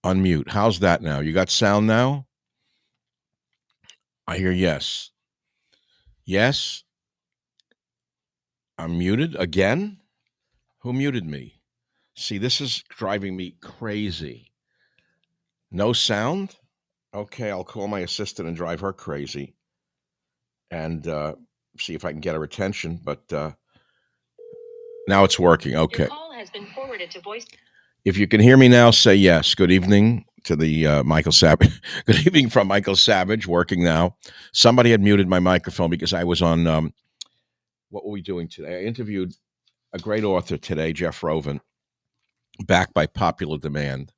Unmute. How's that now? You got sound now? I hear yes. Yes. I'm muted again? Who muted me? See, this is driving me crazy. No sound? Okay, I'll call my assistant and drive her crazy and see if I can get her attention. But now it's working. Okay. Your call has been forwarded to voice. If you can hear me now, say yes. Good evening to the Michael Savage. Good evening from Michael Savage, working now. Somebody had muted my microphone because I was on, what were we doing today? I interviewed a great author today, Jeff Roven, backed by popular demand.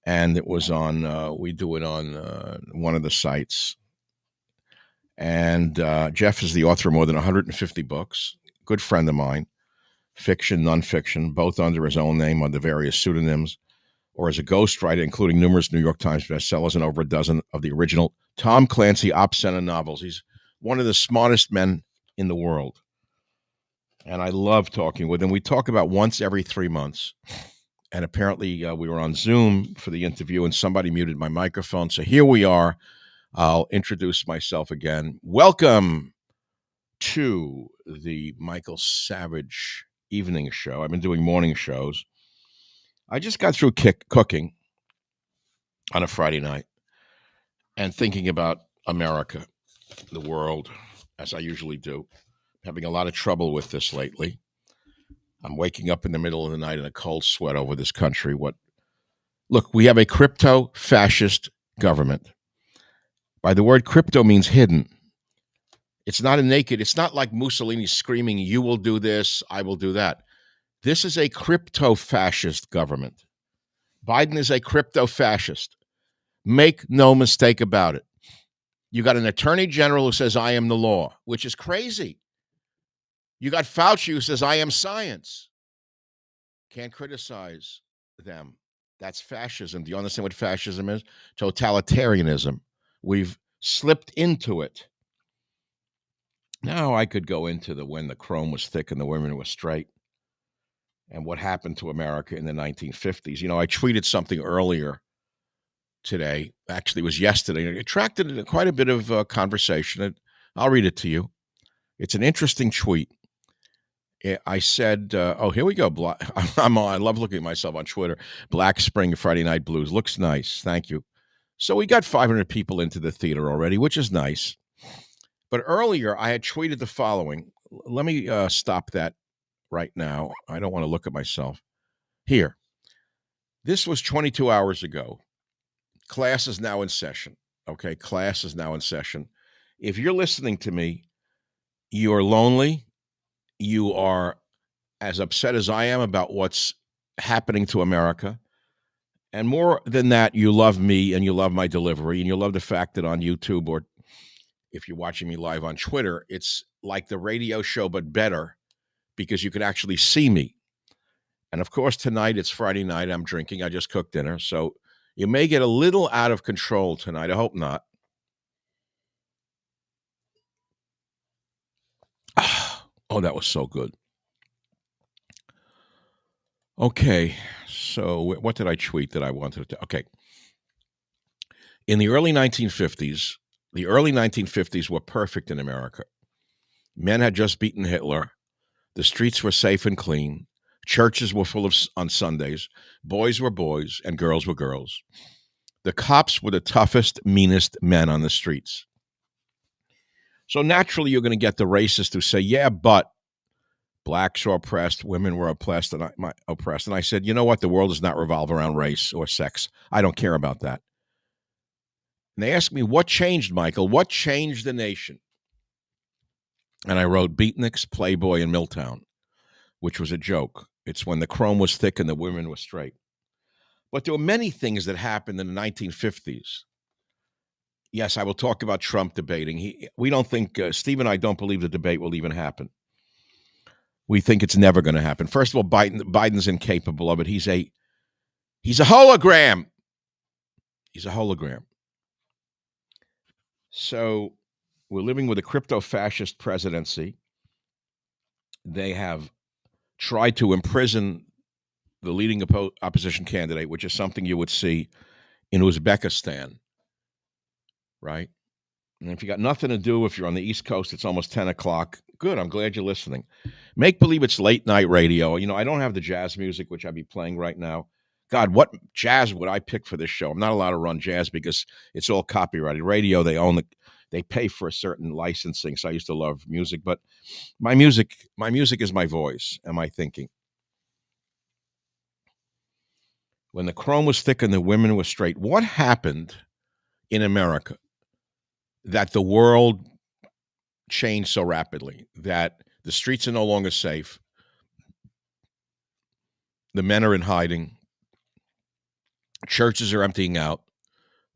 And it was on, we do it on one of the sites. And Jeff is the author of more than 150 books, good friend of mine, fiction, nonfiction, both under his own name, under various pseudonyms, or as a ghostwriter, including numerous New York Times bestsellers and over a dozen of the original Tom Clancy Obscena novels. He's one of the smartest men in the world. And I love talking with him. We talk about once every 3 months. And apparently we were on Zoom for the interview and somebody muted my microphone. So here we are. I'll introduce myself again. Welcome to the Michael Savage evening show. I've been doing morning shows. I just got through cooking on a Friday night and thinking about America, the world, as I usually do. Having a lot of trouble with this lately. I'm waking up in the middle of the night in a cold sweat over this country. Look, we have a crypto-fascist government. By the word crypto means hidden. It's not it's not like Mussolini screaming, you will do this, I will do that. This is a crypto-fascist government. Biden is a crypto-fascist. Make no mistake about it. You got an attorney general who says, I am the law, which is crazy. You got Fauci who says, I am science. Can't criticize them. That's fascism. Do you understand what fascism is? Totalitarianism. We've slipped into it. Now I could go into when the chrome was thick and the women were straight and what happened to America in the 1950s. You know, I tweeted something earlier today. Actually, it was yesterday. It attracted quite a bit of conversation. I'll read it to you. It's an interesting tweet. I said, oh, here we go. I love looking at myself on Twitter. Black Spring Friday Night Blues. Looks nice. Thank you. So we got 500 people into the theater already, which is nice. But earlier, I had tweeted the following. Let me stop that right now. I don't want to look at myself. Here. This was 22 hours ago. Class is now in session. Okay, class is now in session. If you're listening to me, you're lonely. You are as upset as I am about what's happening to America. And more than that, you love me and you love my delivery and you love the fact that on YouTube or if you're watching me live on Twitter, it's like the radio show, but better because you can actually see me. And of course, tonight, it's Friday night. I'm drinking. I just cooked dinner. So you may get a little out of control tonight. I hope not. Oh, that was so good. Okay. So what did I tweet that I wanted to? Okay. In the early 1950s, were perfect in America. Men had just beaten Hitler. The streets were safe and clean. Churches were full on Sundays. Boys were boys and girls were girls. The cops were the toughest, meanest men on the streets. So naturally, you're going to get the racists who say, yeah, but blacks were oppressed, women were oppressed, and I said, you know what? The world does not revolve around race or sex. I don't care about that. And they asked me, what changed, Michael? What changed the nation? And I wrote Beatniks, Playboy, and Milltown, which was a joke. It's when the chrome was thick and the women were straight. But there were many things that happened in the 1950s. Yes, I will talk about Trump debating. We don't think, Steve and I don't believe the debate will even happen. We think it's never going to happen. First of all, Biden's incapable of it. He's a hologram. He's a hologram. So we're living with a crypto-fascist presidency. They have tried to imprison the leading opposition candidate, which is something you would see in Uzbekistan, right? And if you got nothing to do, if you're on the East Coast, it's almost 10 o'clock. Good. I'm glad you're listening. Make believe it's late night radio. I don't have the jazz music, which I'd be playing right now. God, what jazz would I pick for this show? I'm not allowed to run jazz because it's all copyrighted. Radio, they pay for a certain licensing. So I used to love music, but my music is my voice and my thinking. When the chrome was thick and the women were straight, what happened in America that the world changed so rapidly that the streets are no longer safe? The men are in hiding. Churches are emptying out.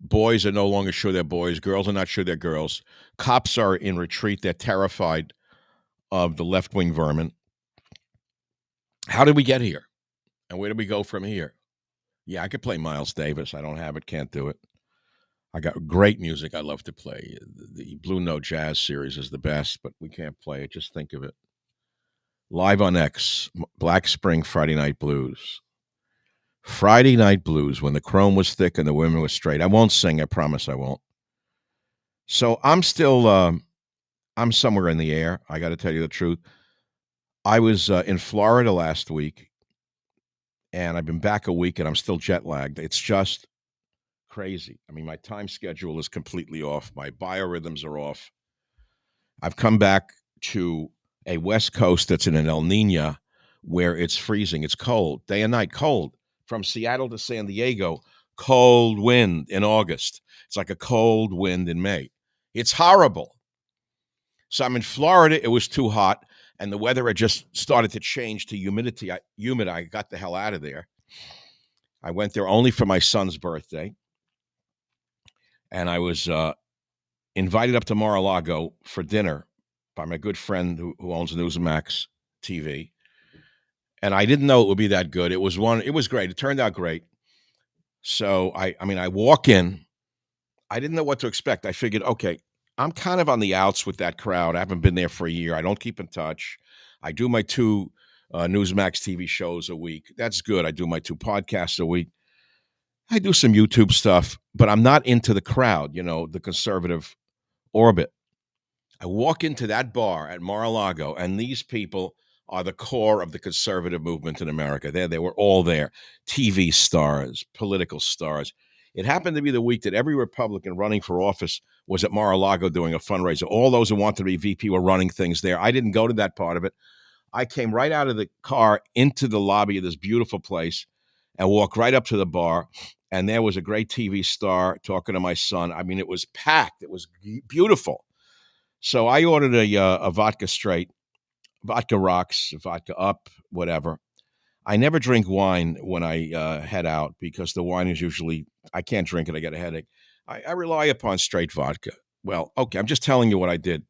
Boys are no longer sure they're boys. Girls are not sure they're girls. Cops are in retreat. They're terrified of the left-wing vermin. How did we get here? And where do we go from here? Yeah, I could play Miles Davis. I don't have it, can't do it. I got great music I love to play. The Blue Note Jazz series is the best, but we can't play it. Just think of it. Live on X, Black Spring Friday Night Blues. Friday Night Blues, when the chrome was thick and the women were straight. I won't sing, I promise I won't. So I'm still, I'm somewhere in the air. I got to tell you the truth. I was in Florida last week, and I've been back a week, and I'm still jet lagged. It's just crazy. I mean, my time schedule is completely off. My biorhythms are off. I've come back to a West Coast that's in an El Nino where it's freezing. It's cold, day and night, cold. From Seattle to San Diego, cold wind in August. It's like a cold wind in May. It's horrible. So I'm in Florida. It was too hot, and the weather had just started to change to humidity. Humid. I got the hell out of there. I went there only for my son's birthday, and I was invited up to Mar-a-Lago for dinner by my good friend who owns Newsmax TV. And I didn't know it would be that good. It was great. It turned out great. So I walk in. I didn't know what to expect. I figured, okay, I'm kind of on the outs with that crowd. I haven't been there for a year. I don't keep in touch. I do my 2 Newsmax TV shows a week. That's good. I do my 2 podcasts a week. I do some YouTube stuff, but I'm not into the crowd, the conservative orbit. I walk into that bar at Mar-a-Lago, and these people are the core of the conservative movement in America. They were all there. TV stars, political stars. It happened to be the week that every Republican running for office was at Mar-a-Lago doing a fundraiser. All those who wanted to be VP were running things there. I didn't go to that part of it. I came right out of the car into the lobby of this beautiful place and walked right up to the bar. And there was a great TV star talking to my son. I mean, it was packed. It was beautiful. So I ordered a vodka straight, vodka rocks, vodka up, whatever. I never drink wine when I head out because the wine is usually, I can't drink it. I get a headache. I rely upon straight vodka. Well, okay, I'm just telling you what I did.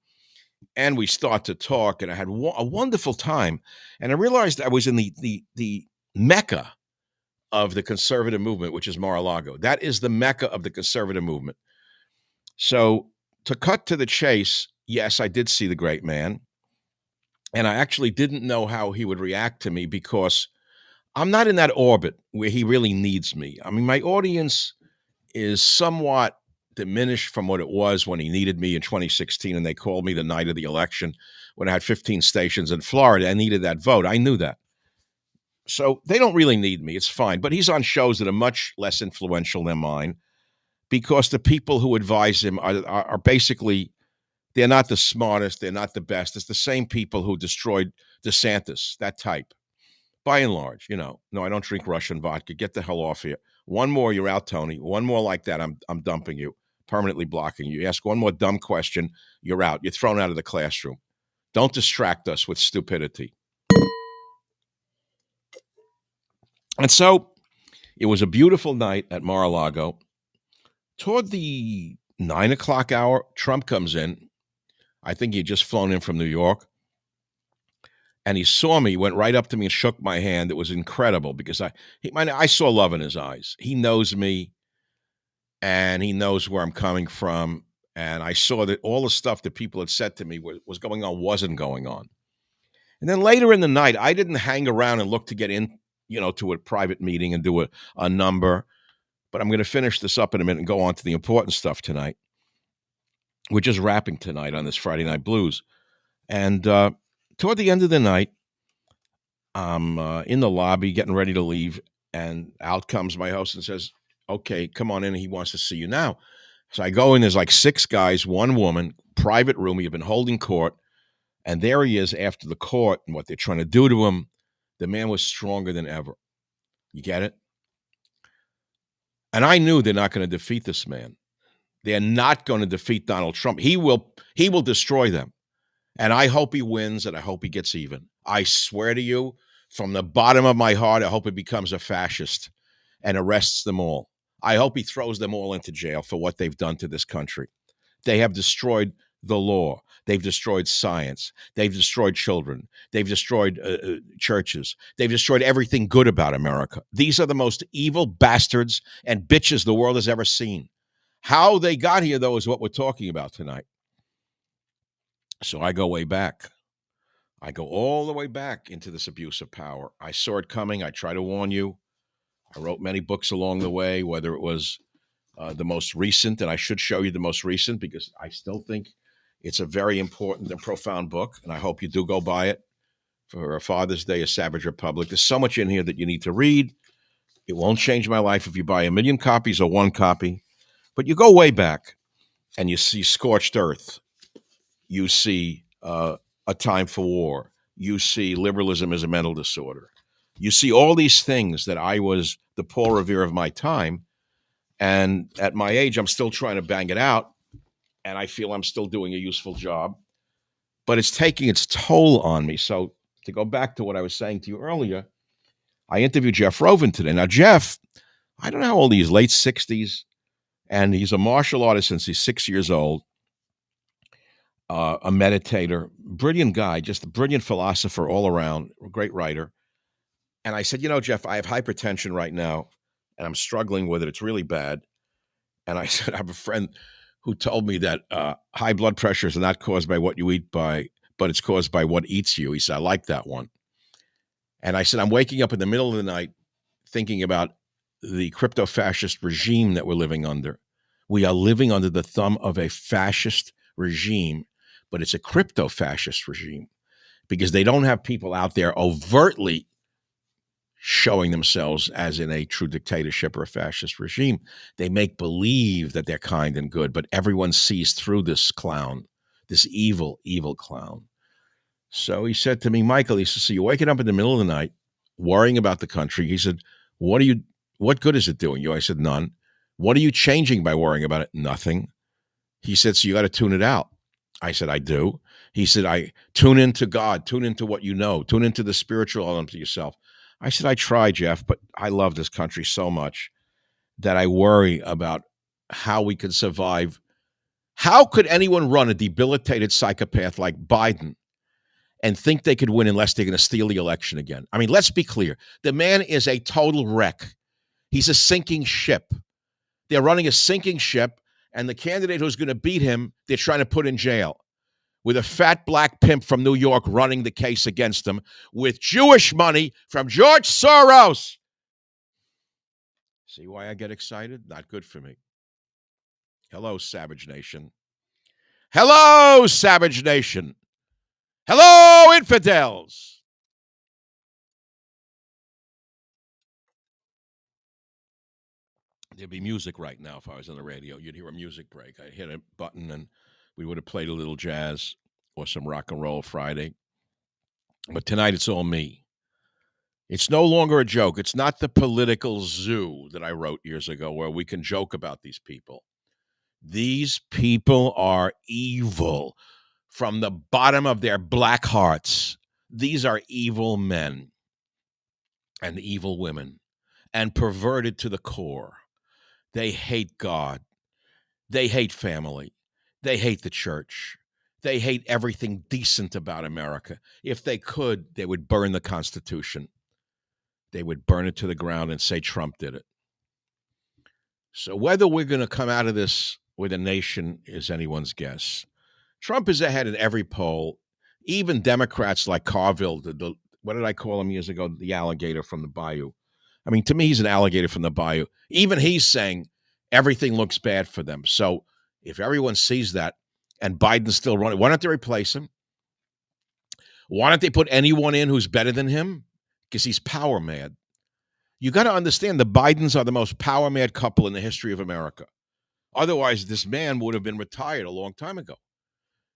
And we start to talk, and I had a wonderful time. And I realized I was in the mecca of the conservative movement, which is Mar-a-Lago. That is the mecca of the conservative movement. So to cut to the chase, yes, I did see the great man. And I actually didn't know how he would react to me because I'm not in that orbit where he really needs me. I mean, my audience is somewhat diminished from what it was when he needed me in 2016, and they called me the night of the election when I had 15 stations in Florida. I needed that vote. I knew that. So they don't really need me. It's fine. But he's on shows that are much less influential than mine because the people who advise him are basically, they're not the smartest. They're not the best. It's the same people who destroyed DeSantis, that type. By and large, no, I don't drink Russian vodka. Get the hell off here. One more, you're out, Tony. One more like that, I'm dumping you, permanently blocking you. You ask one more dumb question, you're out. You're thrown out of the classroom. Don't distract us with stupidity. And so it was a beautiful night at Mar-a-Lago. Toward the 9 o'clock hour, Trump comes in. I think he'd just flown in from New York. And he saw me, went right up to me and shook my hand. It was incredible because I saw love in his eyes. He knows me, and he knows where I'm coming from. And I saw that all the stuff that people had said to me was going on wasn't going on. And then later in the night, I didn't hang around and look to get to a private meeting and do a number. But I'm going to finish this up in a minute and go on to the important stuff tonight. We're just wrapping tonight on this Friday Night Blues. And toward the end of the night, I'm in the lobby getting ready to leave. And out comes my host and says, okay, come on in. He wants to see you now. So I go in, there's like 6 guys, 1 woman, private room. We've been holding court. And there he is after the court and what they're trying to do to him. The man was stronger than ever. You get it? And I knew they're not going to defeat this man. They're not going to defeat Donald Trump. He will destroy them. And I hope he wins, and I hope he gets even. I swear to you, from the bottom of my heart, I hope he becomes a fascist and arrests them all. I hope he throws them all into jail for what they've done to this country. They have destroyed the law. They've destroyed science. They've destroyed children. They've destroyed churches. They've destroyed everything good about America. These are the most evil bastards and bitches the world has ever seen. How they got here, though, is what we're talking about tonight. So I go way back. I go all the way back into this abuse of power. I saw it coming. I try to warn you. I wrote many books along the way, whether it was the most recent, and I should show you the most recent because I still think it's a very important and profound book, and I hope you do go buy it for Father's Day, A Savage Republic. There's so much in here that you need to read. It won't change my life if you buy 1 million copies or 1 copy, but you go way back and you see Scorched Earth. You see A Time for War. You see Liberalism is a Mental Disorder. You see all these things that I was the Paul Revere of my time. And at my age, I'm still trying to bang it out. And I feel I'm still doing a useful job. But it's taking its toll on me. So to go back to what I was saying to you earlier, I interviewed Jeff Roven today. Now, Jeff, I don't know how old he is, late 60s. And he's a martial artist since he's 6 years old. A meditator, brilliant guy, just a brilliant philosopher all around, a great writer. And I said, Jeff, I have hypertension right now, and I'm struggling with it. It's really bad. And I said, I have a friend who told me that high blood pressure is not caused by what you eat but it's caused by what eats you. He said, I like that one. And I said, I'm waking up in the middle of the night thinking about the crypto-fascist regime that we're living under. We are living under the thumb of a fascist regime, but it's a crypto-fascist regime because they don't have people out there overtly showing themselves as in a true dictatorship or a fascist regime. They make believe that they're kind and good, but everyone sees through this clown, this evil, evil clown. So he said to me, Michael, he said, so you're waking up in the middle of the night, worrying about the country. He said, what good is it doing you? I said, none. What are you changing by worrying about it? Nothing. He said, so you got to tune it out. I said, I do. He said, I tune into God, tune into what you know, tune into the spiritual element of yourself. I said, I try, Jeff, but I love this country so much that I worry about how we could survive. How could anyone run a debilitated psychopath like Biden and think they could win unless they're going to steal the election again? I mean, let's be clear. The man is a total wreck. He's a sinking ship. They're running a sinking ship, and the candidate who's going to beat him, they're trying to put in jail with a fat black pimp from New York running the case against him with Jewish money from George Soros. See why I get excited? Not good for me. Hello, Savage Nation. Hello, Savage Nation. Hello, infidels. There'd be music right now if I was on the radio. You'd hear a music break. I'd hit a button and we would have played a little jazz or some rock and roll Friday. But tonight it's all me. It's no longer a joke. It's not the political zoo that I wrote years ago where we can joke about these people. These people are evil from the bottom of their black hearts. These are evil men and evil women and perverted to the core. They hate God. They hate family. They hate the church. They hate everything decent about America. If they could, they would burn the Constitution. They would burn it to the ground and say Trump did it. So whether we're going to come out of this with a nation is anyone's guess. Trump is ahead in every poll. Even Democrats like Carville, what did I call him years ago? The alligator from the bayou. I mean, to me, he's an alligator from the bayou. Even he's saying everything looks bad for them. So if everyone sees that and Biden's still running, why don't they replace him? Why don't they put anyone in who's better than him? Because he's power mad. You got to understand the Bidens are the most power mad couple in the history of America. Otherwise, this man would have been retired a long time ago.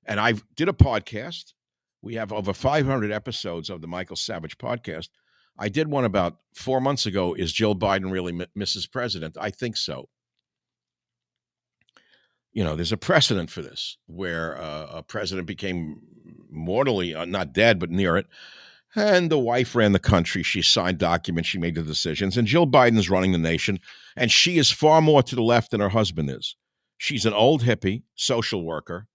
And I did a podcast. We have over 500 episodes of the Michael Savage podcast. I did one about 4 months ago. Is Jill Biden really Mrs. President? I think so. There's a precedent for this where a president became mortally, not dead, but near it. And the wife ran the country. She signed documents. She made the decisions. And Jill Biden's running the nation. And she is far more to the left than her husband is. She's an old hippie social worker.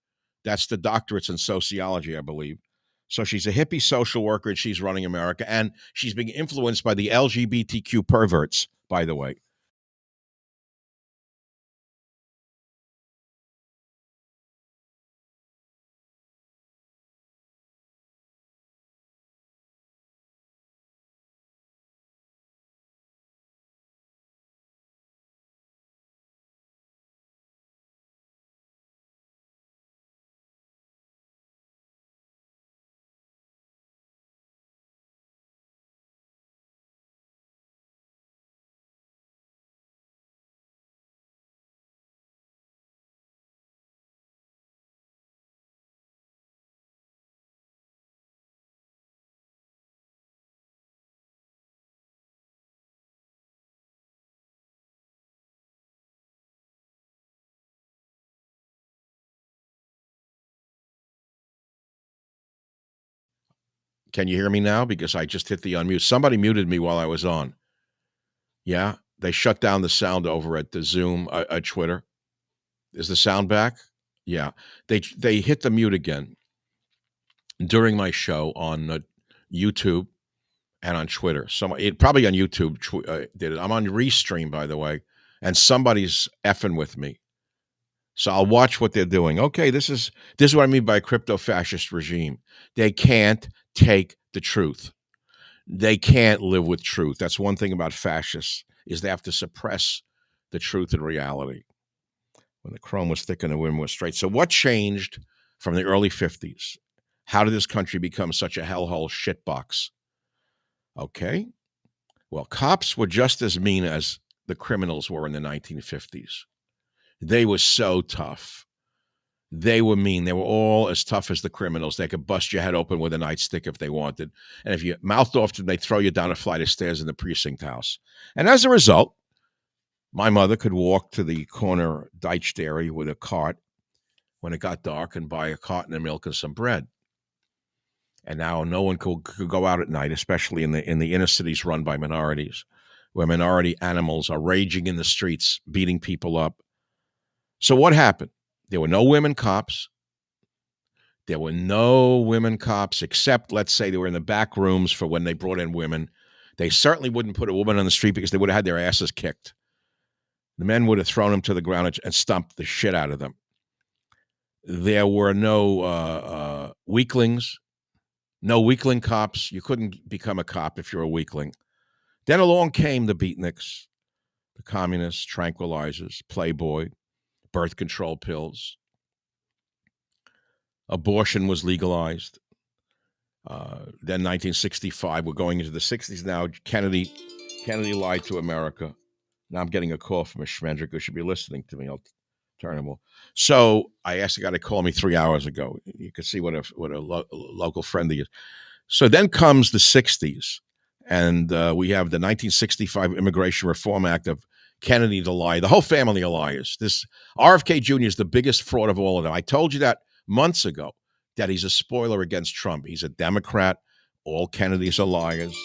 That's the doctorates in sociology, I believe. So she's a hippie social worker, and she's running America. And she's being influenced by the LGBTQ perverts, by the way. Can you hear me now? Because I just hit the unmute. Somebody muted me while I was on. Yeah, they shut down the sound over at the Zoom, Twitter. Is the sound back? Yeah, they hit the mute again during my show on YouTube and on Twitter. It probably on YouTube did it. I'm on Restream, by the way, and somebody's effing with me. So I'll watch what they're doing. Okay, this is what I mean by a crypto-fascist regime. They can't take the truth. They can't live with truth. That's one thing about fascists is they have to suppress the truth and reality. When the chrome was thick and the women was straight. So what changed from the early 50s? How did this country become such a hellhole shitbox? Okay. Well, cops were just as mean as the criminals were in the 1950s. They were so tough. They were mean. They were all as tough as the criminals. They could bust your head open with a nightstick if they wanted. And if you mouthed off to them, they'd throw you down a flight of stairs in the precinct house. And as a result, my mother could walk to the corner Deitch Dairy with a cart when it got dark and buy a carton of milk and some bread. And now no one could go out at night, especially in the inner cities run by minorities, where minority animals are raging in the streets, beating people up. So what happened? There were no women cops. There were no women cops, except, let's say, they were in the back rooms for when they brought in women. They certainly wouldn't put a woman on the street because they would have had their asses kicked. The men would have thrown them to the ground and stomped the shit out of them. There were no weaklings, no weakling cops. You couldn't become a cop if you're a weakling. Then along came the beatniks, the communists, tranquilizers, Playboy, birth control pills. Abortion was legalized. Then 1965, we're going into the 60s now. Kennedy lied to America. Now I'm getting a call from a Schmendrick who should be listening to me. I'll turn him off. So I asked the guy to call me 3 hours ago. You can see what a local friend he is. So then comes the 60s, and we have the 1965 Immigration Reform Act of Kennedy to lie. The whole family of liars. This RFK Jr. is the biggest fraud of all of them. I told you that months ago, that he's a spoiler against Trump. He's a Democrat. All Kennedys are liars.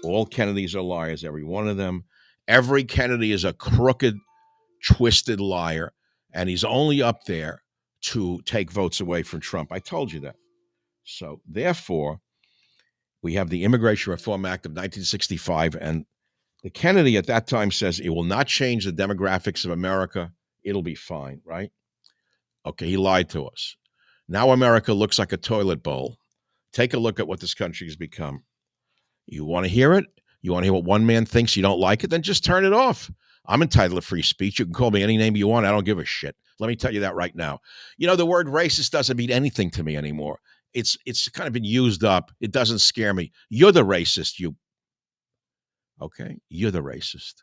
All Kennedys are liars, every one of them. Every Kennedy is a crooked, twisted liar, and he's only up there to take votes away from Trump. I told you that. So therefore, we have the Immigration Reform Act of 1965, and the Kennedy at that time says it will not change the demographics of America. It'll be fine, right? Okay, he lied to us. Now America looks like a toilet bowl. Take a look at what this country has become. You want to hear it? You want to hear what one man thinks? You don't like it? Then just turn it off. I'm entitled to free speech. You can call me any name you want. I don't give a shit. Let me tell you that right now. The word racist doesn't mean anything to me anymore. It's kind of been used up. It doesn't scare me. You're the racist, you. Okay? You're the racist.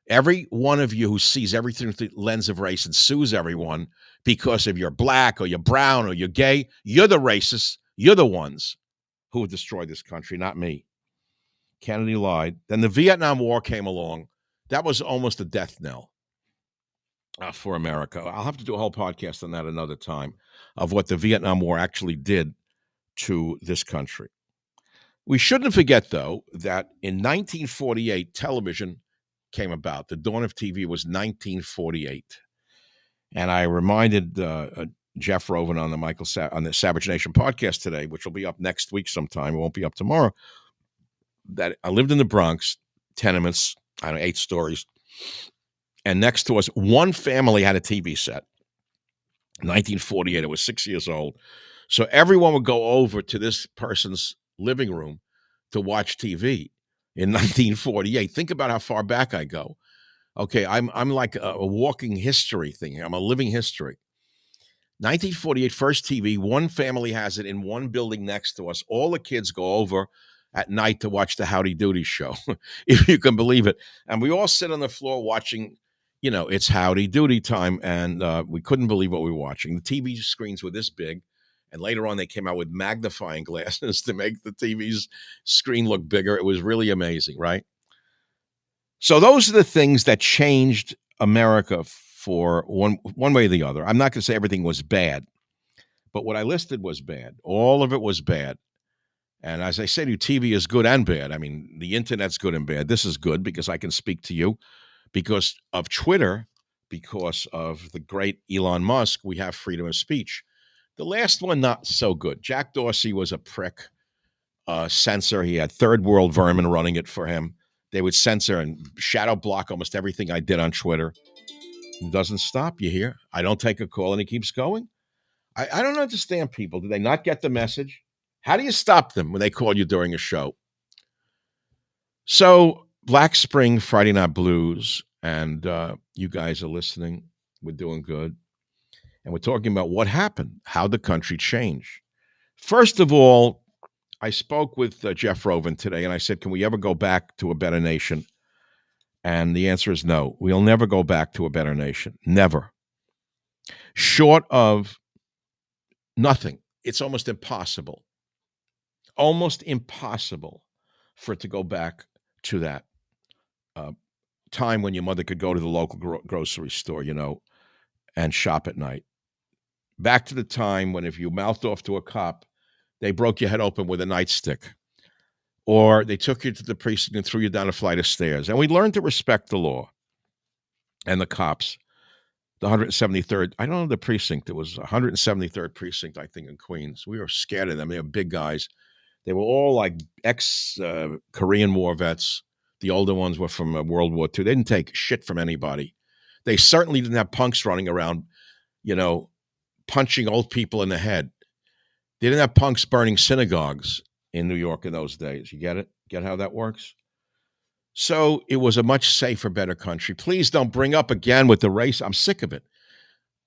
Every one of you who sees everything through the lens of race and sues everyone because of you're black or you're brown or you're gay, you're the racists. You're the ones who would destroy this country, not me. Kennedy lied. Then the Vietnam War came along. That was almost a death knell for America. I'll have to do a whole podcast on that another time of what the Vietnam War actually did to this country. We shouldn't forget, though, that in 1948, television came about. The dawn of TV was 1948. And I reminded Jeff Roven on on the Savage Nation podcast today, which will be up next week sometime. It won't be up tomorrow. That I lived in the Bronx, tenements, I don't know, 8 stories. And next to us, one family had a TV set. 1948, I was 6 years old. So everyone would go over to this person's living room to watch TV in 1948. Think about how far back I go. Okay, I'm like a walking history thing. I'm a living history. 1948, first TV. One family has it in one building next to us. All the kids go over at night to watch the Howdy Doody show, if you can believe it. And we all sit on the floor watching, it's Howdy Doody time. And we couldn't believe what we were watching. The TV screens were this big. And later on, they came out with magnifying glasses to make the TV's screen look bigger. It was really amazing, right? So those are the things that changed America for one way or the other. I'm not going to say everything was bad, but what I listed was bad. All of it was bad. And as I said to you, TV is good and bad. I mean, the internet's good and bad. This is good because I can speak to you. Because of Twitter, because of the great Elon Musk, we have freedom of speech. The last one, not so good. Jack Dorsey was a prick censor. He had third world vermin running it for him. They would censor and shadow block almost everything I did on Twitter. It doesn't stop, you hear? I don't take a call and he keeps going. I don't understand people. Do they not get the message? How do you stop them when they call you during a show? So, Black Spring, Friday Night Blues, and you guys are listening. We're doing good. And we're talking about what happened, how the country changed. First of all, I spoke with Jeff Roven today, and I said, can we ever go back to a better nation? And the answer is no. We'll never go back to a better nation. Never. Short of nothing. It's almost impossible. Almost impossible for it to go back to that time when your mother could go to the local grocery store, and shop at night. Back to the time when if you mouthed off to a cop, they broke your head open with a nightstick. Or they took you to the precinct and threw you down a flight of stairs. And we learned to respect the law and the cops. The 173rd, I don't know the precinct. It was 173rd precinct, I think, in Queens. We were scared of them. They were big guys. They were all like ex-Korean War vets. The older ones were from World War II. They didn't take shit from anybody. They certainly didn't have punks running around, punching old people in the head. They didn't have punks burning synagogues in New York in those days. You get it? Get how that works? So it was a much safer, better country. Please don't bring up again with the race. I'm sick of it.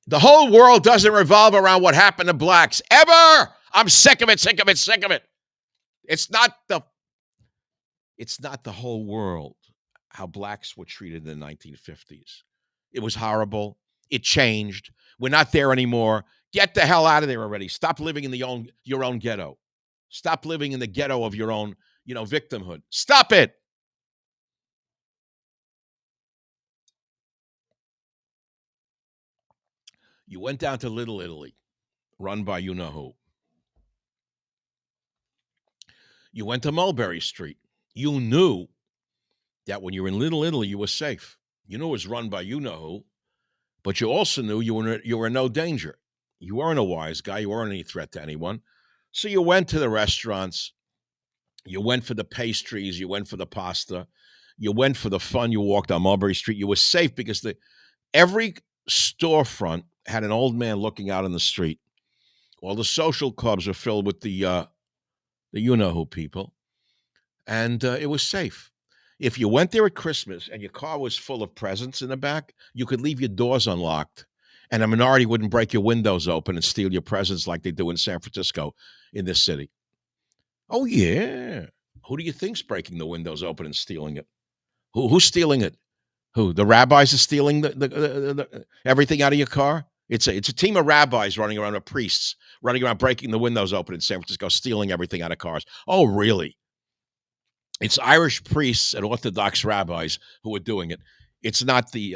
The whole world doesn't revolve around what happened to blacks ever. I'm sick of it, sick of it, sick of it. It's not the whole world how blacks were treated in the 1950s. It was horrible. It changed. We're not there anymore. Get the hell out of there already. Stop living in your own ghetto. Stop living in the ghetto of your own, victimhood. Stop it. You went down to Little Italy, run by you-know-who. You went to Mulberry Street. You knew that when you were in Little Italy, you were safe. You knew it was run by you-know-who, but you also knew you were in no danger. You weren't a wise guy. You weren't any threat to anyone. So you went to the restaurants. You went for the pastries. You went for the pasta. You went for the fun. You walked on Mulberry Street. You were safe because every storefront had an old man looking out on the street. All the social clubs were filled with the you-know-who people. and it was safe. If you went there at Christmas and your car was full of presents in the back, you could leave your doors unlocked, and a minority wouldn't break your windows open and steal your presents like they do in San Francisco in this city. Oh yeah, who do you think's breaking the windows open and stealing it? Who's stealing it? Who? The rabbis are stealing everything out of your car? It's a team of rabbis running around, or priests running around breaking the windows open in San Francisco, stealing everything out of cars. Oh, really? It's Irish priests and Orthodox rabbis who are doing it. It's not the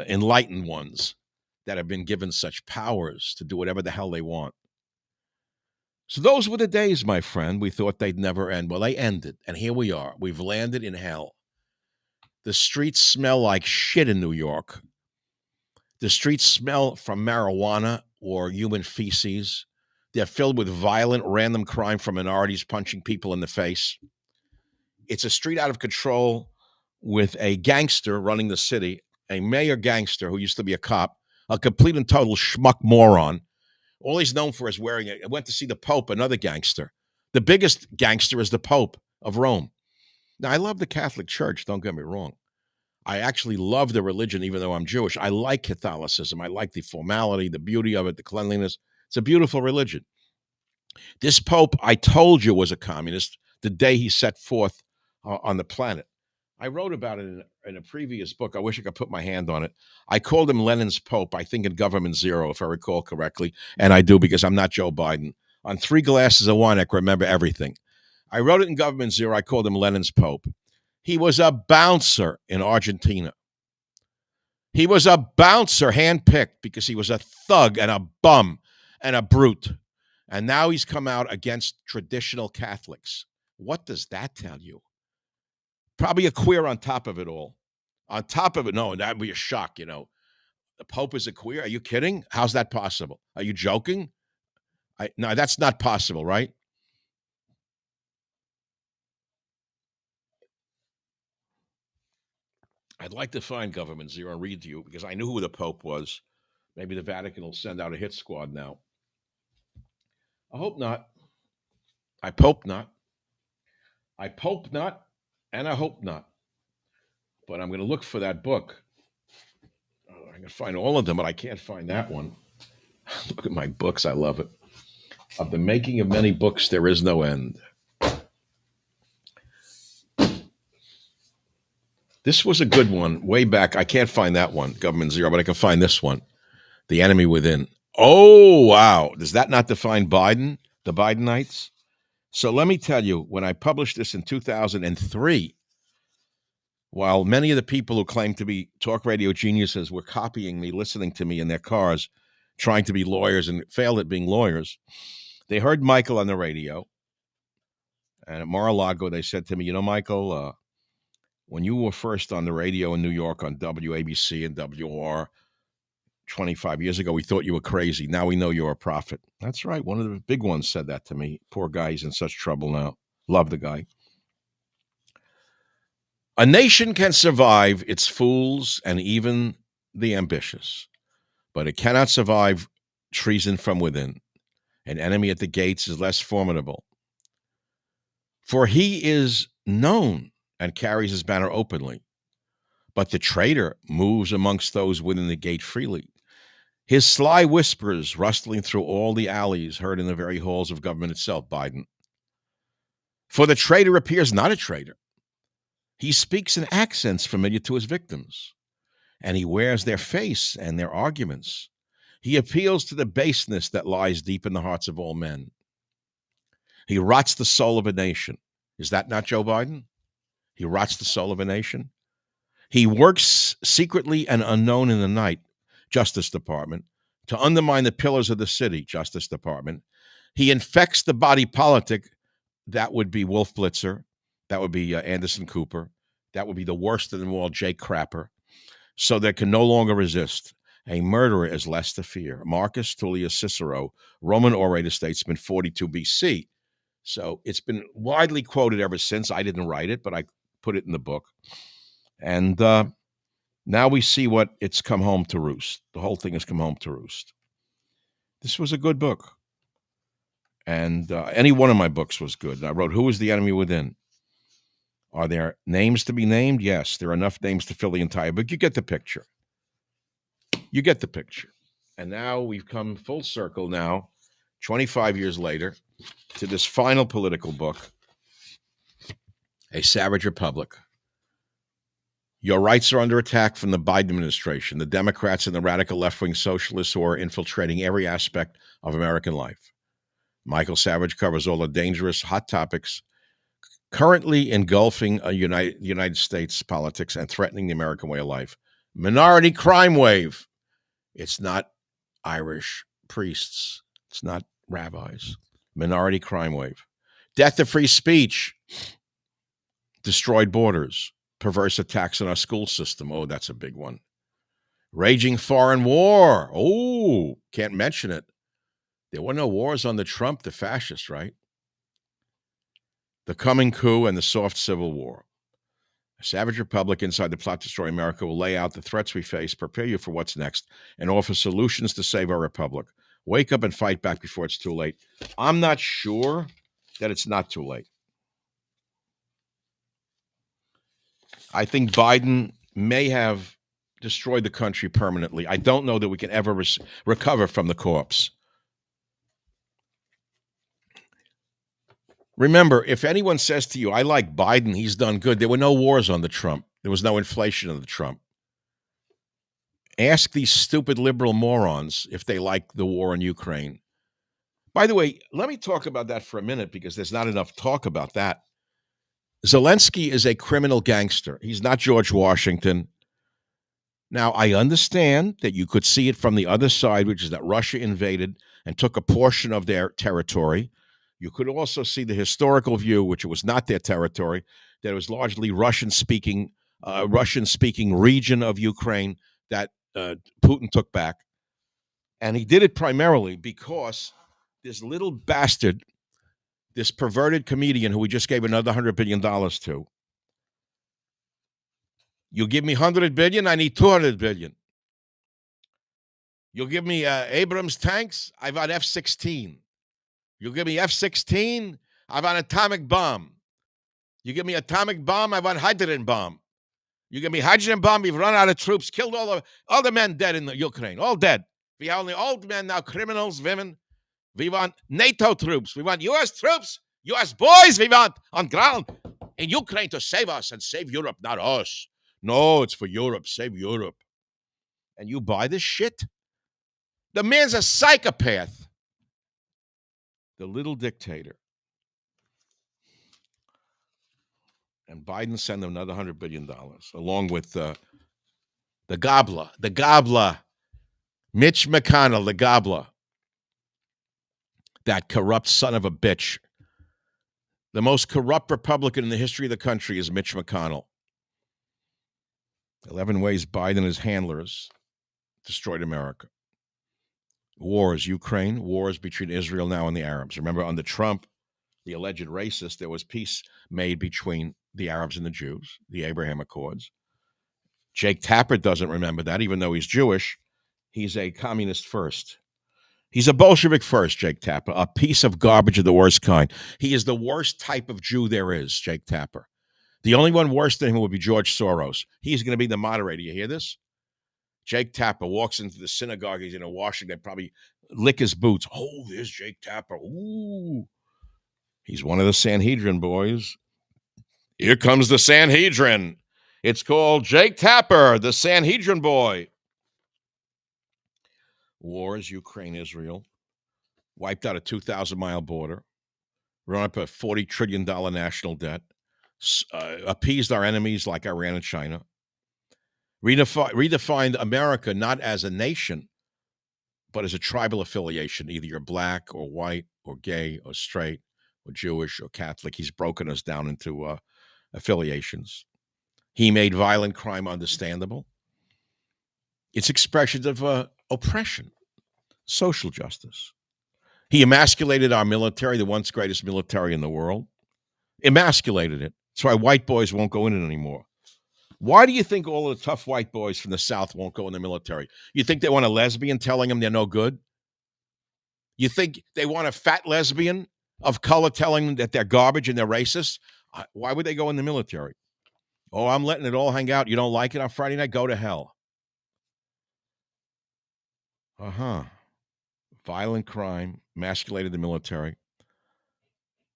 enlightened ones that have been given such powers to do whatever the hell they want. So those were the days, my friend. We thought they'd never end. Well, they ended, and here we are. We've landed in hell. The streets smell like shit in New York. The streets smell from marijuana or human feces. They're filled with violent, random crime from minorities punching people in the face. It's a street out of control with a gangster running the city, a mayor gangster who used to be a cop, a complete and total schmuck moron. All he's known for is wearing it. I went to see the Pope, another gangster. The biggest gangster is the Pope of Rome. Now, I love the Catholic Church, don't get me wrong. I actually love the religion, even though I'm Jewish. I like Catholicism. I like the formality, the beauty of it, the cleanliness. It's a beautiful religion. This Pope, I told you, was a communist the day he set forth on the planet. I wrote about it in a previous book. I wish I could put my hand on it. I called him Lenin's Pope, I think in Government Zero, if I recall correctly. And I do, because I'm not Joe Biden. On 3 glasses of wine, I can remember everything. I wrote it in Government Zero. I called him Lenin's Pope. He was a bouncer in Argentina. He was a bouncer handpicked because he was a thug and a bum and a brute. And now he's come out against traditional Catholics. What does that tell you? Probably a queer on top of it all. On top of it, no, that'd be a shock, you know. The Pope is a queer? Are you kidding? How's that possible? Are you joking? No, that's not possible, right? I'd like to find Government Zero and read to you, because I knew who the Pope was. Maybe the Vatican will send out a hit squad now. I hope not. I hope not. I hope not, and I hope not. But I'm going to look for that book. I can find all of them, but I can't find that one. Look at my books. I love it. Of the making of many books, there is no end. This was a good one way back. I can't find that one, Government Zero, but I can find this one, The Enemy Within. Oh, wow. Does that not define Biden, the Bidenites? So let me tell you, when I published this in 2003, while many of the people who claim to be talk radio geniuses were copying me, listening to me in their cars, trying to be lawyers and failed at being lawyers, they heard Michael on the radio. And at Mar-a-Lago, they said to me, you know, Michael, when you were first on the radio in New York on WABC and WR 25 years ago, we thought you were crazy. Now we know you're a prophet. That's right. One of the big ones said that to me. Poor guy, he's in such trouble now. Love the guy. A nation can survive its fools and even the ambitious, but it cannot survive treason from within. An enemy at the gates is less formidable, for he is known and carries his banner openly. But the traitor moves amongst those within the gate freely. His sly whispers rustling through all the alleys heard in the very halls of government itself, Biden. For the traitor appears not a traitor. He speaks in accents familiar to his victims, and he wears their face and their arguments. He appeals to the baseness that lies deep in the hearts of all men. He rots the soul of a nation. Is that not Joe Biden? He rots the soul of a nation. He works secretly and unknown in the night, Justice Department, to undermine the pillars of the city, Justice Department. He infects the body politic. That would be Wolf Blitzer. That would be Anderson Cooper. That would be the worst of them all, Jake Crapper. So they can no longer resist. A murderer is less to fear. Marcus Tullius Cicero, Roman orator, statesman, 42 BC. So it's been widely quoted ever since. I didn't write it, but I put it in the book. And now we see what it's come home to roost. The whole thing has come home to roost. This was a good book. And any one of my books was good. I wrote Who is the Enemy Within? Are there names to be named? Yes, there are enough names to fill the entire book. You get the picture. You get the picture. And now we've come full circle now, 25 years later, to this final political book, A Savage Republic. Your rights are under attack from the Biden administration, the Democrats and the radical left-wing socialists who are infiltrating every aspect of American life. Michael Savage covers all the dangerous, hot topics currently engulfing United States politics and threatening the American way of life. Minority crime wave. It's not Irish priests. It's not rabbis. Minority crime wave. Death to free speech. Destroyed borders. Perverse attacks on our school system. Oh, that's a big one. Raging foreign war. Oh, can't mention it. There were no wars under Trump, the fascist, right? The coming coup and the soft civil war. A savage republic inside the plot to destroy America will lay out the threats we face, prepare you for what's next, and offer solutions to save our republic. Wake up and fight back before it's too late. I'm not sure that it's not too late. I think Biden may have destroyed the country permanently. I don't know that we can ever recover from the corpse. Remember, if anyone says to you, I like Biden, he's done good, there were no wars under Trump. There was no inflation under Trump. Ask these stupid liberal morons if they like the war in Ukraine. By the way, let me talk about that for a minute because there's not enough talk about that. Zelensky is a criminal gangster. He's not George Washington. Now, I understand that you could see it from the other side, which is that Russia invaded and took a portion of their territory. You could also see the historical view, which it was not their territory, that it was largely Russian-speaking region of Ukraine that Putin took back. And he did it primarily because this little bastard, this perverted comedian who we just gave another $100 billion to, you give me $100 billion, I need $200 billion. You'll give me Abrams tanks, I want F-16. You give me F-16, I want atomic bomb. You give me atomic bomb, I want hydrogen bomb. You give me hydrogen bomb, we've run out of troops, killed all the men dead in the Ukraine, all dead. We have only old men now, criminals, women. We want NATO troops. We want U.S. troops, U.S. boys we want on ground in Ukraine to save us and save Europe, not us. No, it's for Europe, save Europe. And you buy this shit? The man's a psychopath. The little dictator. And Biden sent him another $100 billion, along with the gobbler, Mitch McConnell, the gobbler, that corrupt son of a bitch. The most corrupt Republican in the history of the country is Mitch McConnell. 11 ways Biden and his handlers destroyed America. Wars, Ukraine, wars between Israel now and the Arabs. Remember, under Trump, the alleged racist, there was peace made between the Arabs and the Jews, the Abraham Accords. Jake Tapper doesn't remember that, even though he's Jewish. He's a communist first. He's a Bolshevik first, Jake Tapper, a piece of garbage of the worst kind. He is the worst type of Jew there is, Jake Tapper. The only one worse than him would be George Soros. He's going to be the moderator. You hear this? Jake Tapper walks into the synagogue. He's in Washington, probably lick his boots. Oh, there's Jake Tapper. Ooh. He's one of the Sanhedrin boys. Here comes the Sanhedrin. It's called Jake Tapper, the Sanhedrin boy. Wars, Ukraine, Israel. Wiped out a 2,000-mile border. Run up a $40 trillion national debt. Appeased our enemies like Iran and China. Redefined America not as a nation, but as a tribal affiliation. Either you're black or white or gay or straight or Jewish or Catholic. He's broken us down into affiliations. He made violent crime understandable. It's expressions of oppression, social justice. He emasculated our military, the once greatest military in the world. Emasculated it. That's why white boys won't go in it anymore. Why do you think all of the tough white boys from the South won't go in the military? You think they want a lesbian telling them they're no good? You think they want a fat lesbian of color telling them that they're garbage and they're racist? Why would they go in the military? Oh, I'm letting it all hang out. You don't like it on Friday night? Go to hell. Uh-huh. Violent crime, emasculated the military,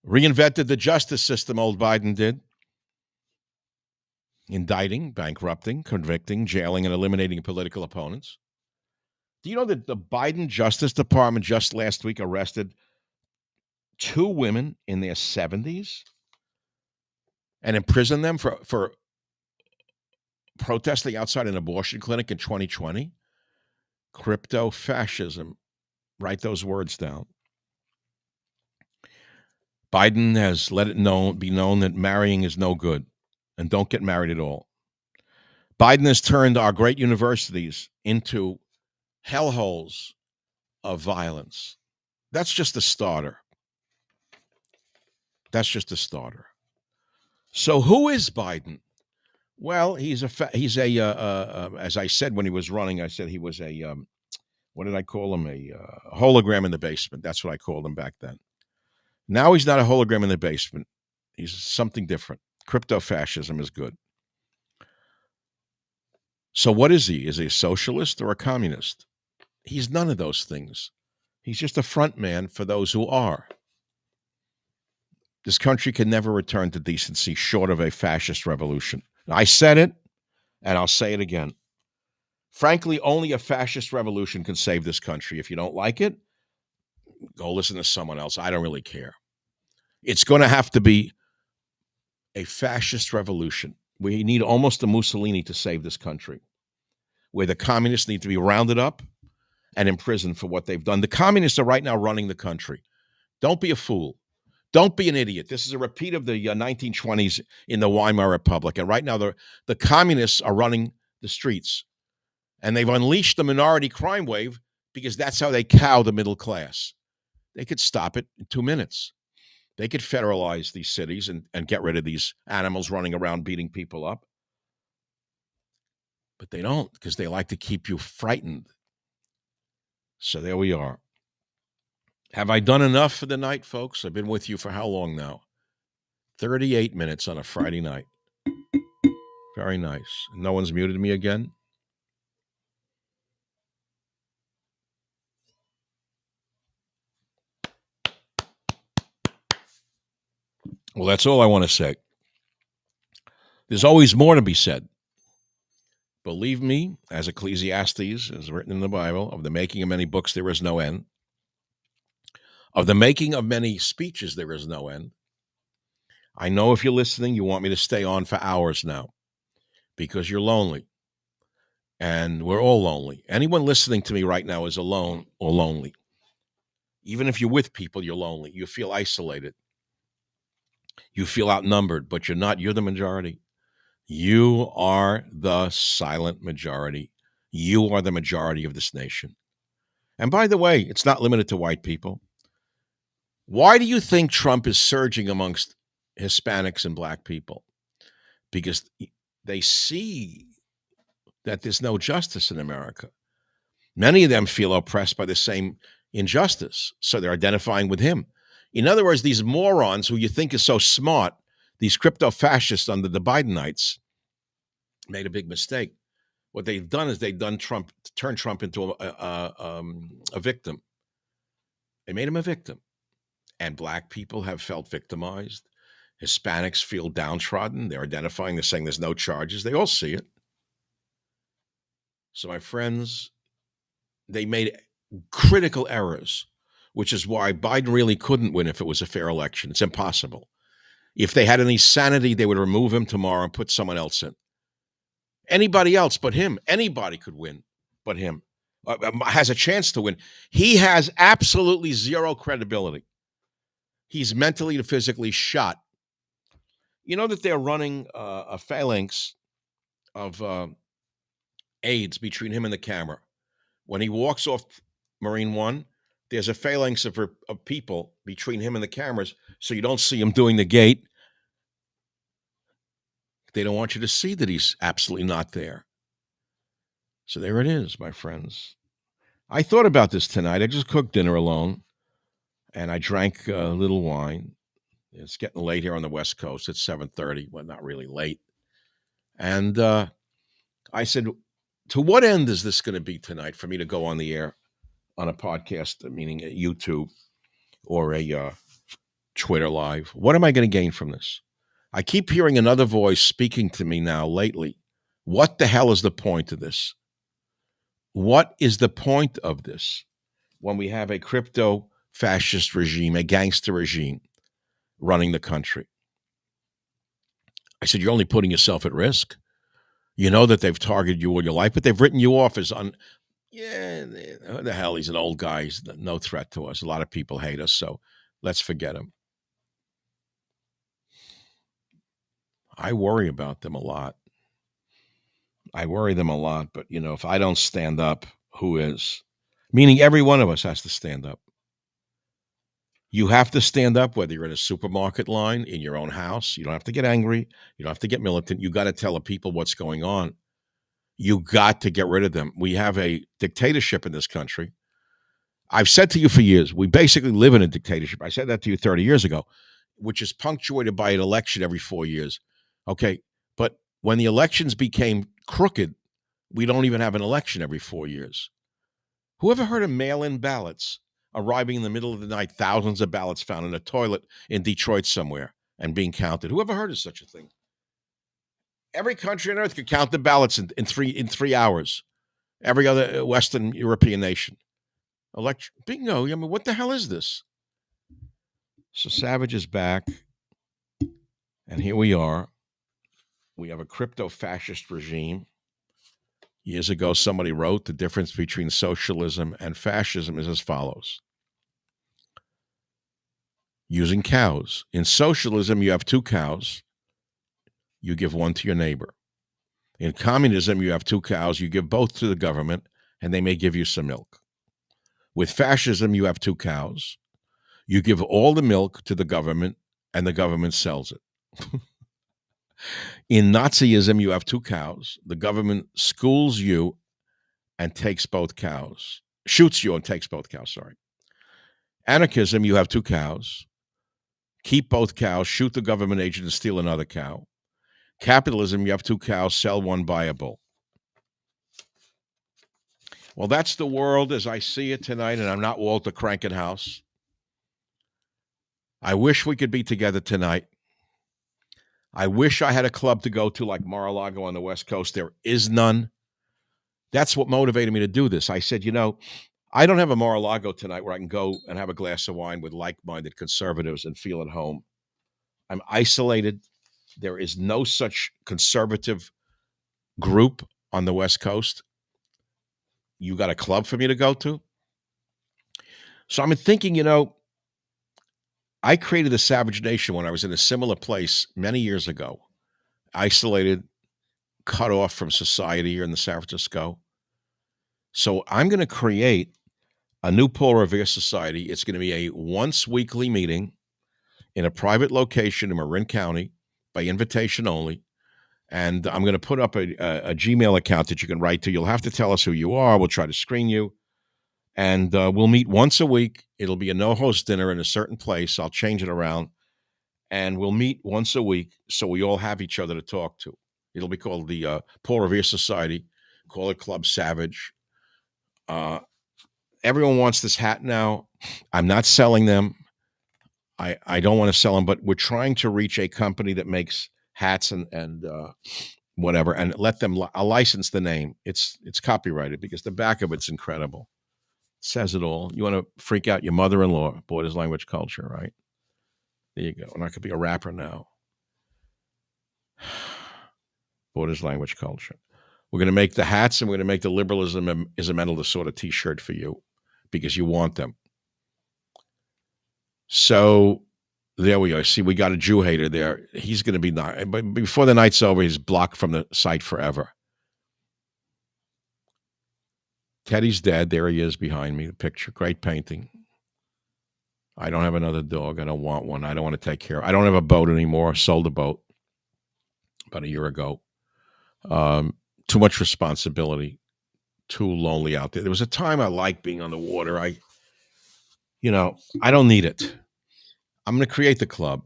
reinvented the justice system, old Biden did. Indicting, bankrupting, convicting, jailing, and eliminating political opponents. Do you know that the Biden Justice Department just last week arrested 2 women in their 70s and imprisoned them for protesting outside an abortion clinic in 2020? Crypto-fascism. Write those words down. Biden has let it be known that marrying is no good, and don't get married at all. Biden has turned our great universities into hellholes of violence. That's just a starter. That's just a starter. So who is Biden? Well, he's as I said when he was running, I said he was what did I call him? A hologram in the basement. That's what I called him back then. Now he's not a hologram in the basement. He's something different. Crypto-fascism is good. So what is he? Is he a socialist or a communist? He's none of those things. He's just a front man for those who are. This country can never return to decency short of a fascist revolution. I said it, and I'll say it again. Frankly, only a fascist revolution can save this country. If you don't like it, go listen to someone else. I don't really care. It's going to have to be a fascist revolution. We need almost a Mussolini to save this country, where the communists need to be rounded up and imprisoned for what they've done. The communists are right now running the country. Don't be a fool. Don't be an idiot. This is a repeat of the 1920s in the Weimar Republic. And right now, the communists are running the streets. And they've unleashed the minority crime wave because that's how they cow the middle class. They could stop it in 2 minutes. They could federalize these cities and get rid of these animals running around beating people up. But they don't, because they like to keep you frightened. So there we are. Have I done enough for the night, folks? I've been with you for how long now? 38 minutes on a Friday night. Very nice. No one's muted me again? Well, that's all I want to say. There's always more to be said. Believe me, as Ecclesiastes is written in the Bible, of the making of many books there is no end. Of the making of many speeches there is no end. I know if you're listening, you want me to stay on for hours now because you're lonely. And we're all lonely. Anyone listening to me right now is alone or lonely. Even if you're with people, you're lonely. You feel isolated. You feel outnumbered, but you're not. You're the majority. You are the silent majority. You are the majority of this nation. And by the way, it's not limited to white people. Why do you think Trump is surging amongst Hispanics and black people? Because they see that there's no justice in America. Many of them feel oppressed by the same injustice, so they're identifying with him. In other words, these morons who you think is so smart, these crypto-fascists under the Bidenites, made a big mistake. What they've done is turned Trump into a victim. They made him a victim. And black people have felt victimized. Hispanics feel downtrodden. They're identifying, they're saying there's no charges. They all see it. So my friends, they made critical errors, which is why Biden really couldn't win if it was a fair election. It's impossible. If they had any sanity, they would remove him tomorrow and put someone else in. Anybody else but him. Anybody could win but him. Has a chance to win. He has absolutely zero credibility. He's mentally and physically shot. You know that they're running a phalanx of aides between him and the camera. When he walks off Marine One, there's a phalanx of people between him and the cameras, so you don't see him doing the gate. They don't want you to see that he's absolutely not there. So there it is, my friends. I thought about this tonight. I just cooked dinner alone, and I drank a little wine. It's getting late here on the West Coast. It's 7:30. Well, not really late. And I said, to what end is this going to be tonight for me to go on the air on a podcast, meaning a YouTube or a Twitter live? What am I going to gain from this? I keep hearing another voice speaking to me now lately. What the hell is the point of this? What is the point of this when we have a crypto-fascist regime, a gangster regime running the country? I said, you're only putting yourself at risk. You know that they've targeted you all your life, but they've written you off as who the hell, he's an old guy. He's no threat to us. A lot of people hate us, so let's forget him. I worry about them a lot. I worry them a lot, but if I don't stand up, who is? Meaning every one of us has to stand up. You have to stand up, whether you're in a supermarket line, in your own house. You don't have to get angry. You don't have to get militant. You got to tell the people what's going on. You got to get rid of them. We have a dictatorship in this country. I've said to you for years, we basically live in a dictatorship. I said that to you 30 years ago, which is punctuated by an election every 4 years. Okay, but when the elections became crooked, we don't even have an election every 4 years. Whoever heard of mail-in ballots arriving in the middle of the night, thousands of ballots found in a toilet in Detroit somewhere and being counted? Whoever heard of such a thing? Every country on earth could count the ballots in 3 hours. Every other Western European nation. Bingo. I mean, what the hell is this? So Savage is back, and here we are. We have a crypto-fascist regime. Years ago, somebody wrote the difference between socialism and fascism is as follows. Using cows. In socialism, you have 2 cows. You give one to your neighbor. In communism, you have 2 cows. You give both to the government, and they may give you some milk. With fascism, you have 2 cows. You give all the milk to the government, and the government sells it. In Nazism, you have 2 cows. The government schools you and takes both cows. Shoots you and takes both cows, sorry. Anarchism, you have 2 cows. Keep both cows, shoot the government agent, and steal another cow. Capitalism, you have 2 cows, sell one, buy a bull. Well, that's the world as I see it tonight, and I'm not Walter Krankenhaus. I wish we could be together tonight. I wish I had a club to go to like Mar-a-Lago on the West Coast. There is none. That's what motivated me to do this. I said, I don't have a Mar-a-Lago tonight where I can go and have a glass of wine with like-minded conservatives and feel at home. I'm isolated. There is no such conservative group on the West Coast. You got a club for me to go to? So I'm thinking, I created the Savage Nation when I was in a similar place many years ago, isolated, cut off from society here in the San Francisco. So I'm going to create a new Paul Revere Society. It's going to be a once weekly meeting in a private location in Marin County by invitation only. And I'm going to put up a Gmail account that you can write to. You'll have to tell us who you are. We'll try to screen you. And we'll meet once a week. It'll be a no-host dinner in a certain place. I'll change it around. And we'll meet once a week so we all have each other to talk to. It'll be called the Paul Revere Society. Call it Club Savage. Everyone wants this hat now. I'm not selling them. I don't want to sell them, but we're trying to reach a company that makes hats and whatever, and let them license the name. It's copyrighted because the back of it's incredible. It says it all. You want to freak out your mother-in-law, Borders Language Culture, right? There you go. And I could be a rapper now. Borders Language Culture. We're going to make the hats, and we're going to make the Liberalism is a Mental Disorder t-shirt for you because you want them. So there we go. See, we got a Jew hater there. He's going to be not, but before the night's over, he's blocked from the site forever. Teddy's dead. There he is behind me. The picture. Great painting. I don't have another dog. I don't want one. I don't want to take care of it. I don't have a boat anymore. I sold a boat about a year ago. Too much responsibility. Too lonely out there. There was a time I liked being on the water. I don't need it. I'm going to create the club.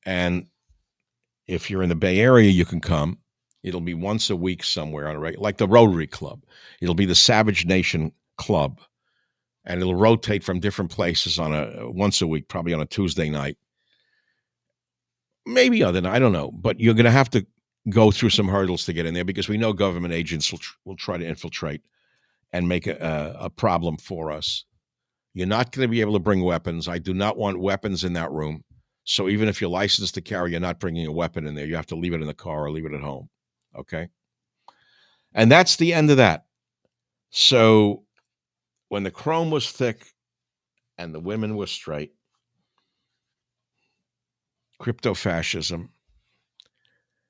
And if you're in the Bay Area, you can come. It'll be once a week somewhere on a regular, like the Rotary Club. It'll be the Savage Nation Club, and it'll rotate from different places on a once a week, probably on a Tuesday night, maybe other night. I don't know, but you're going to have to go through some hurdles to get in there because we know government agents will try to infiltrate and make a problem for us. You're not going to be able to bring weapons. I do not want weapons in that room. So even if you're licensed to carry, you're not bringing a weapon in there. You have to leave it in the car or leave it at home. Okay. And that's the end of that. So when the chrome was thick and the women were straight, crypto-fascism,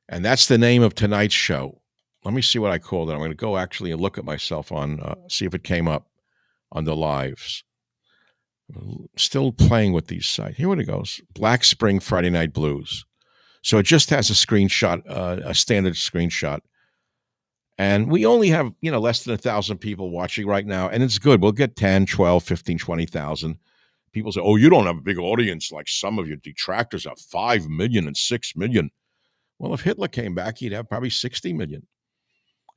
and that's the name of tonight's show. Let me see what I called it. I'm going to go actually and look at myself on, see if it came up on the lives. Still playing with these sites. Here it goes. Black Spring Friday Night Blues. So it just has a screenshot, a standard screenshot. And we only have, less than 1,000 people watching right now. And it's good. We'll get 10, 12, 15, 20,000. People say, oh, you don't have a big audience like some of your detractors have 5 million and 6 million. Well, if Hitler came back, he'd have probably 60 million.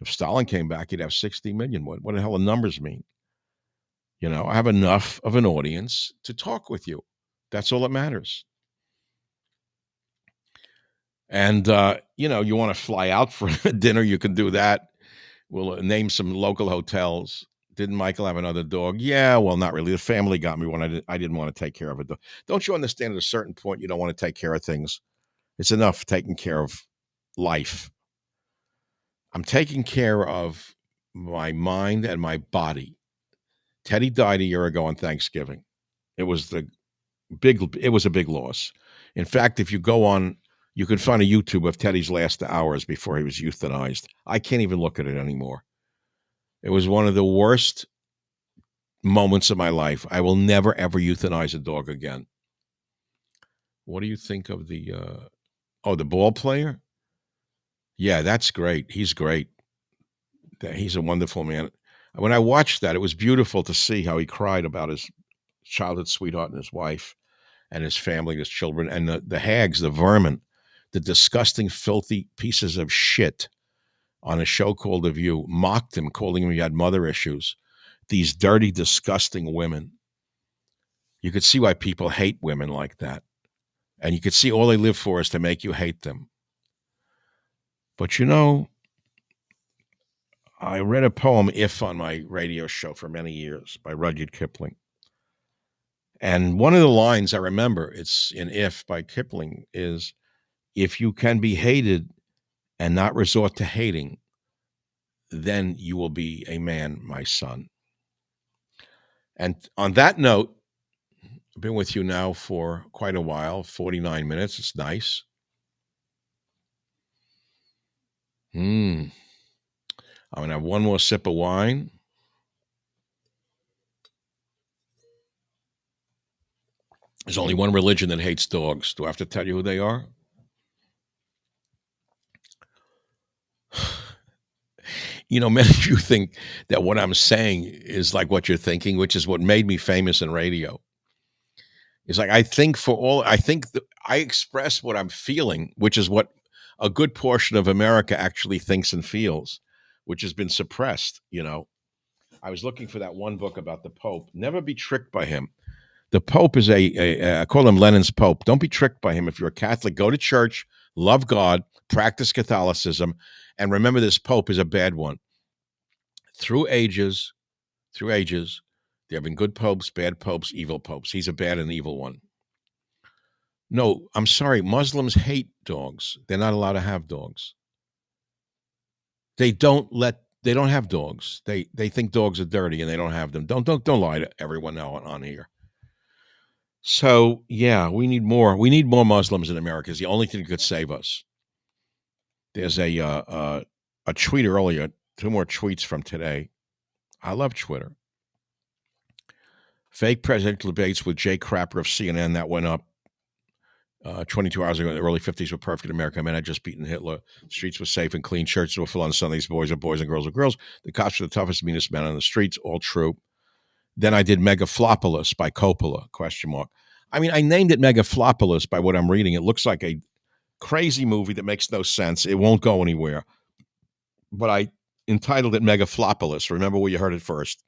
If Stalin came back, he'd have 60 million. What the hell do numbers mean? I have enough of an audience to talk with you. That's all that matters. And, you want to fly out for dinner, you can do that. We'll name some local hotels. Didn't Michael have another dog? Yeah, well, not really. The family got me one. I didn't want to take care of it. Don't you understand at a certain point you don't want to take care of things? It's enough taking care of life. I'm taking care of my mind and my body. Teddy died a year ago on Thanksgiving. It was a big loss. In fact, if you go on, you can find a YouTube of Teddy's last hours before he was euthanized. I can't even look at it anymore. It was one of the worst moments of my life. I will never, ever euthanize a dog again. What do you think of the ball player? Yeah, that's great. He's great. He's a wonderful man. When I watched that, it was beautiful to see how he cried about his childhood sweetheart and his wife and his family, his children, and the hags, the vermin, the disgusting, filthy pieces of shit on a show called The View, mocked him, calling him he had mother issues. These dirty, disgusting women. You could see why people hate women like that. And you could see all they live for is to make you hate them. But I read a poem, If, on my radio show for many years by Rudyard Kipling. And one of the lines I remember, it's in If by Kipling, is, if you can be hated and not resort to hating, then you will be a man, my son. And on that note, I've been with you now for quite a while, 49 minutes. It's nice. I'm going to have one more sip of wine. There's only one religion that hates dogs. Do I have to tell you who they are? Many of you think that what I'm saying is like what you're thinking, which is what made me famous in radio. It's like I express what I'm feeling, which is what a good portion of America actually thinks and feels, which has been suppressed. I was looking for that one book about the Pope. Never be tricked by him. The Pope is I call him Lenin's Pope. Don't be tricked by him. If you're a Catholic, go to church, love God, practice Catholicism, and remember this Pope is a bad one. Through ages, there have been good popes, bad popes, evil popes. He's a bad and evil one. No, I'm sorry. Muslims hate dogs. They're not allowed to have dogs. They don't have dogs. They think dogs are dirty and they don't have them. Don't lie to everyone now on here. So yeah, we need more. We need more Muslims in America. It's the only thing that could save us. There's a tweet earlier. 2 more tweets from today. I love Twitter. Fake presidential debates with Jay Crapper of CNN that went up 22 hours ago in the early 50s were perfect in America. Men had just beaten Hitler. The streets were safe and clean. Churches were full on Sundays. Boys are boys and girls are girls. The cops were the toughest, meanest men on the streets. All true. Then I did Megaflopolis by Coppola, ? I mean, I named it Megaflopolis by what I'm reading. It looks like a crazy movie that makes no sense. It won't go anywhere. But I entitled it Megaflopolis. Remember where you heard it first.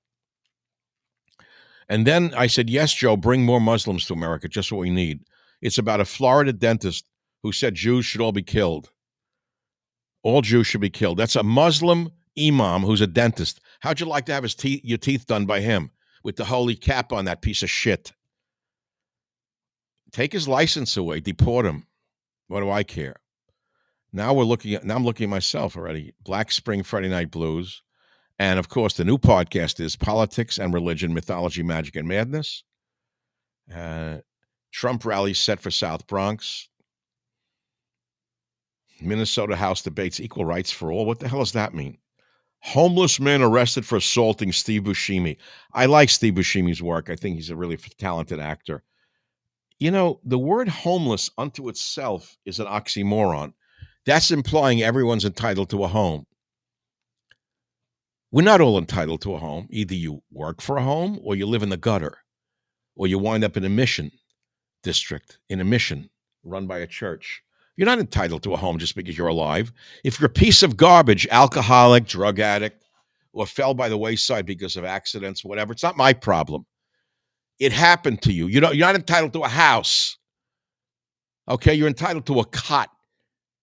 And then I said, yes, Joe, bring more Muslims to America, just what we need. It's about a Florida dentist who said Jews should all be killed. All Jews should be killed. That's a Muslim imam who's a dentist. How'd you like to have your teeth done by him with the holy cap on, that piece of shit? Take his license away, deport him. What do I care? Now I'm looking at myself already. Black Spring Friday Night Blues. And of course, the new podcast is Politics and Religion, Mythology, Magic, and Madness. Trump rally set for South Bronx. Minnesota House debates equal rights for all. What the hell does that mean? Homeless man arrested for assaulting Steve Buscemi. I like Steve Buscemi's work. I think he's a really talented actor. You know, the word homeless unto itself is an oxymoron. That's implying everyone's entitled to a home. We're not all entitled to a home. Either you work for a home or you live in the gutter or you wind up in a mission district, in a mission run by a church. You're not entitled to a home just because you're alive. If you're a piece of garbage, alcoholic, drug addict, or fell by the wayside because of accidents, whatever, it's not my problem. It happened to you. You're not entitled to a house. Okay, you're entitled to a cot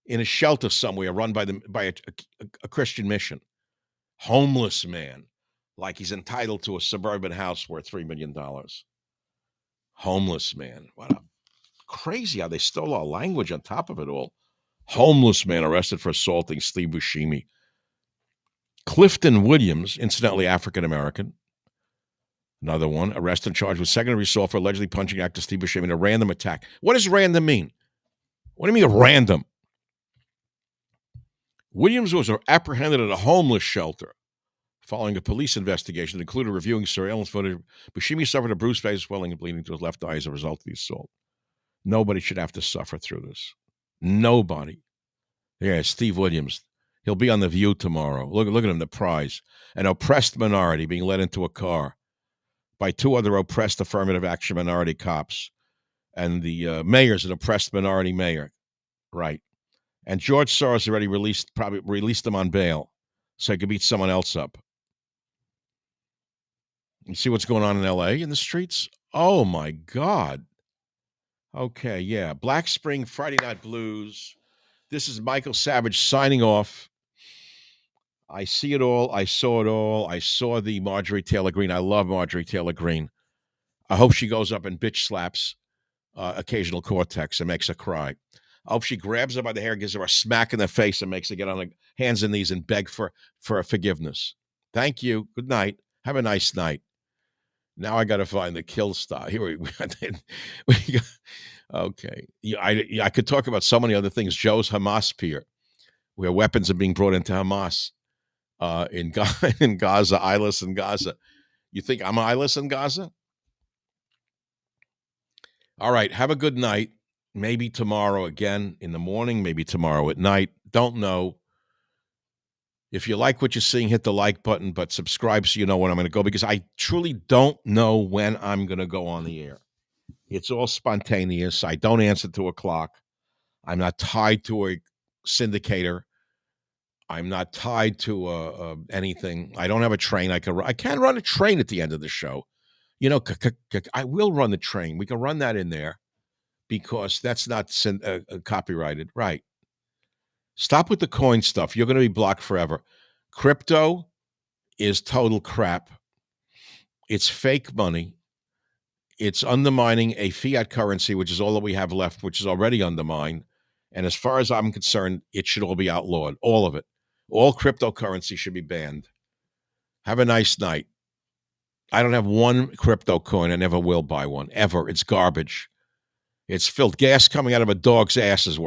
in a shelter somewhere run by a Christian mission. Homeless man, like he's entitled to a suburban house worth $3 million. Homeless man. What a crazy how they stole our language on top of it all. Homeless man arrested for assaulting Steve Buscemi. Clifton Williams, incidentally African-American, another one, arrested and charged with secondary assault for allegedly punching actor Steve Buscemi in a random attack. What does random mean? What do you mean random? Williams was apprehended at a homeless shelter following a police investigation that included reviewing surveillance footage. Buscemi suffered a bruised face, swelling, and bleeding to his left eye as a result of the assault. Nobody should have to suffer through this. Nobody. Yeah, Steve Williams. He'll be on The View tomorrow. Look at him, the prize. An oppressed minority being led into a car by two other oppressed affirmative action minority cops. And the mayor's an oppressed minority mayor. Right. And George Soros already released him on bail so he could beat someone else up. You see what's going on in L.A. in the streets? Oh, my God. Okay, yeah. Black Spring, Friday Night Blues. This is Michael Savage signing off. I see it all. I saw it all. I saw the Marjorie Taylor Greene. I love Marjorie Taylor Greene. I hope she goes up and bitch slaps occasional Cortex and makes her cry. I hope she grabs her by the hair, gives her a smack in the face, and makes her get on the hands and knees and beg for forgiveness. Thank you. Good night. Have a nice night. Now I got to find the kill style. Here we go. Okay. I could talk about so many other things. Joe's Hamas pier, where weapons are being brought into Hamas in Gaza, eyeless in Gaza. You think I'm eyeless in Gaza? All right. Have a good night. Maybe tomorrow again in the morning, maybe tomorrow at night. Don't know. If you like what you're seeing, hit the like button, but subscribe so you know when I'm going to go, because I truly don't know when I'm going to go on the air. It's all spontaneous. I don't answer to a clock. I'm not tied to a syndicator. I'm not tied to anything. I don't have a train. I can run a train at the end of the show. You know, I will run the train. We can run that in there because that's not copyrighted. Right. Stop with the coin stuff. You're going to be blocked forever. Crypto is total crap. It's fake money. It's undermining a fiat currency, which is all that we have left, which is already undermined. And as far as I'm concerned, it should all be outlawed. All of it. All cryptocurrency should be banned. Have a nice night. I don't have one crypto coin. I never will buy one, ever. It's garbage. It's filth. Gas coming out of a dog's ass is worse.